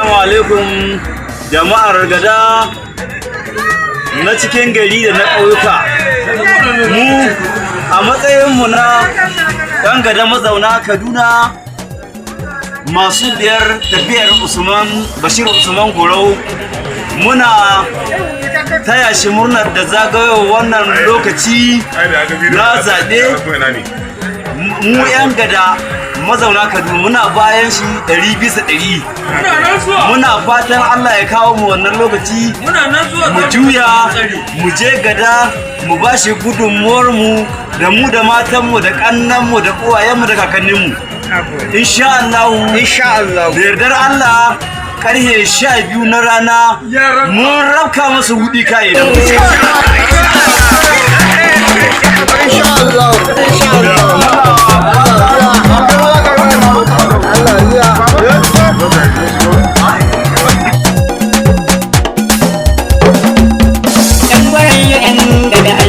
Assalamu alaikum jama'ar gada na cikin gari da na ƙauyuka. Mu a matsayinmu na ɗan gada mazauna Kaduna masu biyar tafiyar Bashir Usman Gurau muna taya shi murnar da zagayowar wannan lokaci na zaɓe. Mu 'yan gada mazauna Kaduna muna bayan shi 100%. Muna fatan Allah ya kawo mu wannan lokaci mu juya mu je gada mu ba shi gudunmuwar mu da matanmu da kannanmu da uwayenmu da kakanninmu. Insha Allah da yardar Allah karhe 12 na rana mun rabka masa hudi kai. Yan gwaran yan gada